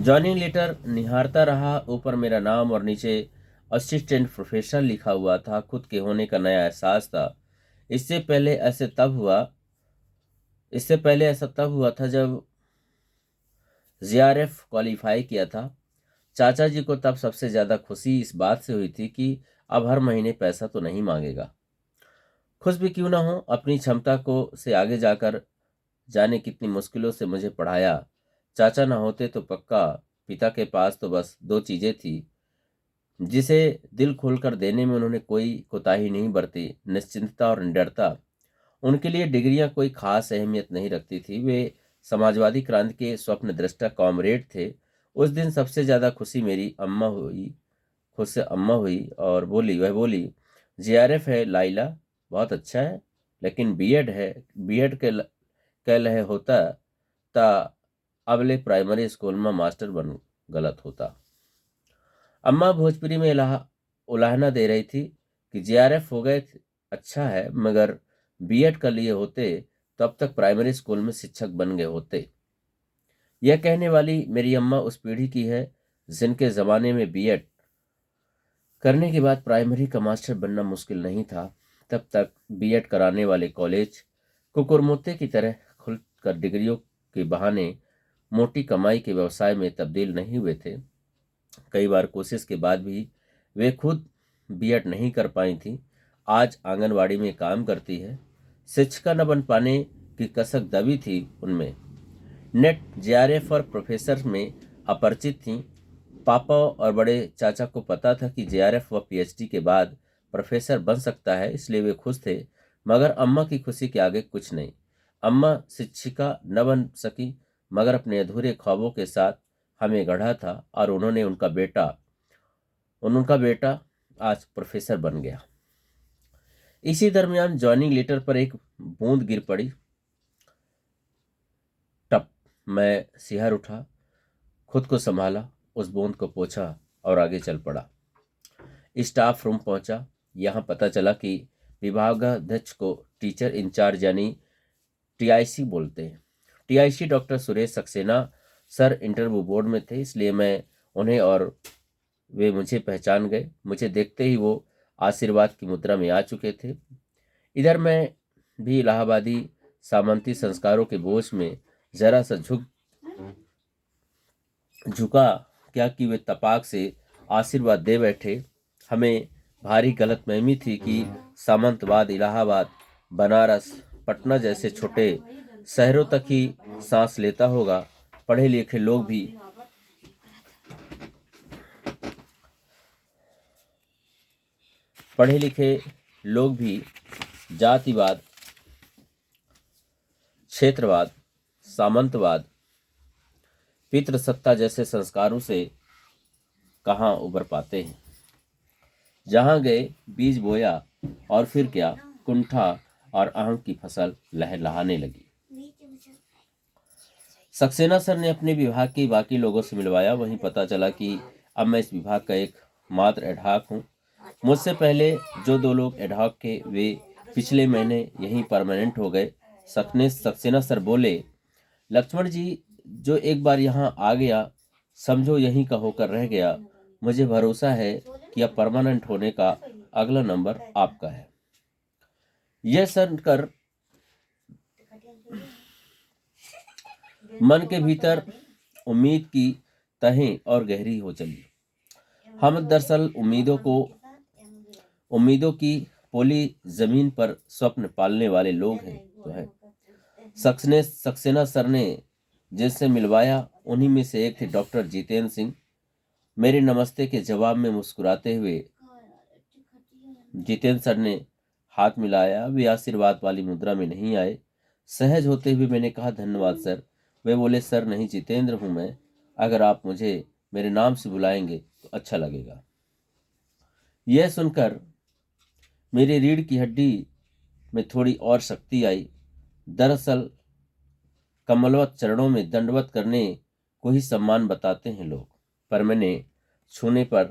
Johnny letter निहारता रहा। ऊपर मेरा नाम और नीचे असिस्टेंट प्रोफेसर लिखा हुआ था। खुद के होने का नया एहसास था। इससे पहले ऐसे तब हुआ इससे पहले ऐसा तब हुआ था जब जीआरएफ क्वालिफाई किया था। चाचा जी को तब सबसे ज्यादा खुशी इस बात से हुई थी कि अब हर महीने पैसा तो नहीं मांगेगा। खुश भी क्यों ना हो, अपनी क्षमता को से आगे जाकर जाने कितनी मुश्किलों से मुझे पढ़ाया। चाचा ना होते तो पक्का पिता के पास तो बस दो चीजें थी जिसे दिल खोलकर देने में उन्होंने कोई कोताही नहीं बरती, निश्चिंतता और निडरता। उनके लिए डिग्रियां कोई खास अहमियत नहीं रखती थी। वे समाजवादी क्रांति के स्वप्न दृष्टा कॉमरेड थे। उस दिन सबसे ज्यादा खुशी मेरी अम्मा हुई। खुद से अम्मा हुई और वह बोली, जीआरएफ है लाइला, बहुत अच्छा है, लेकिन बीएड है। बीएड कह लहे होता ता अबले प्राइमरी स्कूल में मास्टर बन गलत होता। अम्मा भोजपुरी में उलाहना दे रही थी कि जीआरएफ हो गए अच्छा है, मगर बीएड कर लिए होते तो अब तक प्राइमरी स्कूल में शिक्षक बन गए होते। यह कहने वाली मेरी अम्मा उस पीढ़ी की है जिनके जमाने में बीएड करने के बाद प्राइमरी का मास्टर बनना मुश्किल नहीं था। तब तक बीएड कराने वाले कॉलेज कुकुरमुत्ते की तरह खुलकर डिग्रियों के बहाने मोटी कमाई के व्यवसाय में तब्दील नहीं हुए थे। कई बार कोशिश के बाद भी वे खुद बीएड नहीं कर पाई थी। आज आंगनवाड़ी में काम करती है। शिक्षिका न बन पाने की कसक दबी थी उनमें। नेट जेआरएफ और प्रोफेसर में अपरिचित थी। पापा और बड़े चाचा को पता था कि जेआरएफ व पीएचडी के बाद प्रोफेसर बन सकता है, इसलिए वे खुश थे। मगर अम्मा की खुशी के आगे कुछ नहीं। अम्मा शिक्षिका न बन सकी, मगर अपने अधूरे ख्वाबों के साथ हमें गढ़ा था और उनका बेटा आज प्रोफेसर बन गया। इसी दरमियान जॉइनिंग लेटर पर एक बूंद गिर पड़ी। टप। मैं सिहर उठा, खुद को संभाला, उस बूंद को पोंछा और आगे चल पड़ा। स्टाफ रूम पहुंचा। यहां पता चला कि विभागाध्यक्ष को टीचर इंचार्ज यानी टीआईसी बोलते हैं। TIC doctor Suresh Saxena sir interview board में थे, इसलिए मैं उन्हें और वे मुझे पहचान गए। मुझे देखते ही वो आशीर्वाद की मुद्रा में आ चुके थे। इधर मैं भी इलाहाबादी सामंती संस्कारों के बोझ में जरा सा झुका क्या कि वे तपाक से आशीर्वाद दे बैठे। हमें भारी गलतफहमी थी कि सामंतवाद इलाहाबाद, बनारस, पटना जैसे छोटे शहरों तक ही सांस लेता होगा। पढ़े लिखे लोग भी पढ़े लिखे लोग भी जातिवाद, क्षेत्रवाद, सामंतवाद, पितृसत्ता जैसे संस्कारों से कहाँ उबर पाते हैं। जहां गए बीज बोया और फिर क्या, कुंठा और अहम की फसल लहलहाने लगी। सक्सेना सर ने अपने विभाग के बाकी लोगों से मिलवाया। वहीं पता चला कि अब मैं इस विभाग का एक मात्र एडहॉक हूँ। मुझसे पहले जो दो लोग एडहॉक थे वे पिछले महीने यहीं परमानेंट हो गए। सक्सेना सर बोले, लक्ष्मण जी जो एक बार यहाँ आ गया समझो यहीं का होकर रह गया। मुझे भरोसा है कि अब परमानेंट होने का अगला नंबर आपका है। यह सुनकर मन के भीतर उम्मीद की तहें और गहरी हो चली। हम दरअसल उम्मीदों की पोली जमीन पर स्वप्न पालने वाले लोग हैं तो है। सक्सेना सर ने जिनसे मिलवाया उन्हीं में से एक थे डॉक्टर जितेंद्र सिंह। मेरे नमस्ते के जवाब में मुस्कुराते हुए जितेंद्र सर ने हाथ मिलाया। वे आशीर्वाद वाली मुद्रा में नहीं आए। सहज होते हुए मैंने कहा, धन्यवाद सर। वे बोले, सर नहीं जितेंद्र हूं मैं, अगर आप मुझे मेरे नाम से बुलाएंगे तो अच्छा लगेगा। यह सुनकर मेरी रीढ़ की हड्डी में थोड़ी और शक्ति आई। दरअसल कमलवत चरणों में दंडवत करने को ही सम्मान बताते हैं लोग, पर मैंने छूने पर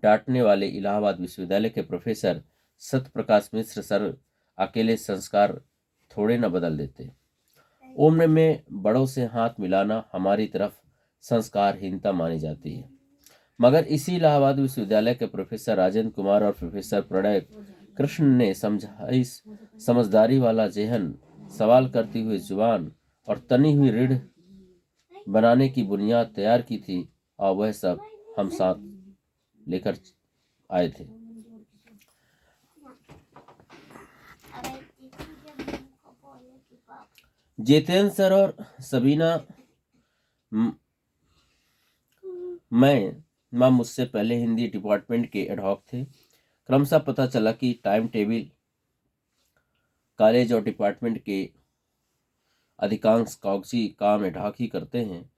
डांटने वाले इलाहाबाद विश्वविद्यालय के प्रोफेसर सत्यप्रकाश मिश्र सर अकेले संस्कार थोड़े न बदल देते। उम्र में बड़ों से हाथ मिलाना, हमारी तरफ संस्कारहीनता मानी जाती है। मगर इसी इलाहाबाद विश्वविद्यालय के प्रोफेसर राजेंद्र कुमार और प्रोफेसर प्रणय कृष्ण ने समझदारी वाला जेहन, सवाल करती हुई जुबान और तनी हुई रीढ़ बनाने की बुनियाद तैयार की थी, और वह सब हम साथ लेकर आए थे। जितेंद्र सर और सबीना माँ मुझसे पहले हिंदी डिपार्टमेंट के एडहॉक थे। क्रमशः पता चला कि टाइम टेबल कॉलेज और डिपार्टमेंट के अधिकांश कागजी काम एडहॉक ही करते हैं।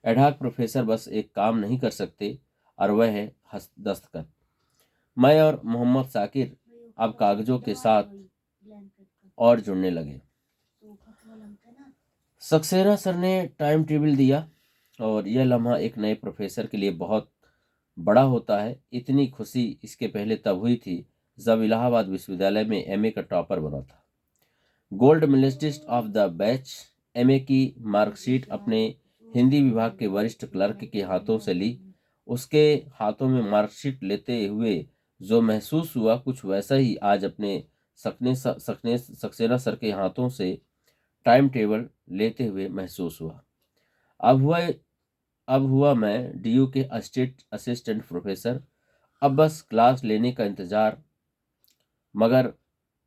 एडहॉक प्रोफेसर बस एक काम नहीं कर सकते, और वह है दस्तखत। मैं और मोहम्मद साकिर अब कागजों के साथ और जुड़ने लगे। सक्सेना सर ने टाइम टेबल दिया, और यह लम्हा एक नए प्रोफेसर के लिए बहुत बड़ा होता है। इतनी खुशी इसके पहले तब हुई थी जब इलाहाबाद विश्वविद्यालय में एमए का टॉपर बना था। Gold medalist of the batch MA की मार्कशीट अपने हिंदी विभाग के वरिष्ठ क्लर्क के हाथों से ली। उसके हाथों में मार्कशीट लेते हुए जो महसूस हुआ, कुछ वैसा ही आज अपने सक्सेना सर के हाथों से टाइम टेबल लेते हुए महसूस हुआ। अब हुआ मैं डीयू के असिस्टेंट प्रोफेसर। अब बस क्लास लेने का इंतजार, मगर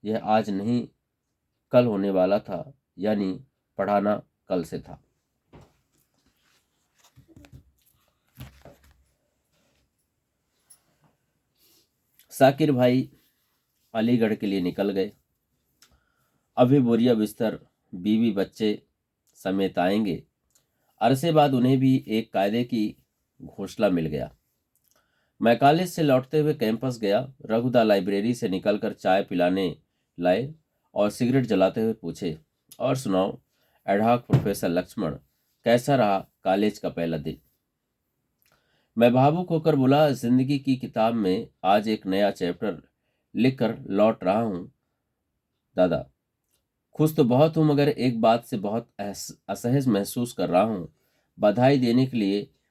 यह आज नहीं कल होने वाला था, यानी पढ़ाना कल से था। साकिर भाई अलीगढ़ के लिए निकल गए। अभी बोरिया बिस्तर बीवी बच्चे समेत आएंगे। अरसे बाद उन्हें भी एक कायदे की घोषणा मिल गया। मैं कॉलेज से लौटते हुए कैंपस गया। रघुदा लाइब्रेरी से निकलकर चाय पिलाने लाए और सिगरेट जलाते हुए पूछे, और सुनाओ एडहॉक प्रोफेसर लक्ष्मण, कैसा रहा कॉलेज का पहला दिन? मैं भावुक होकर बोला, जिंदगी की किताब में आज एक नया चैप्टर लिखकर लौट रहा हूं दादा। खुश तो बहुत हूं, मगर एक बात से बहुत असहज महसूस कर रहा हूं। बधाई देने के लिए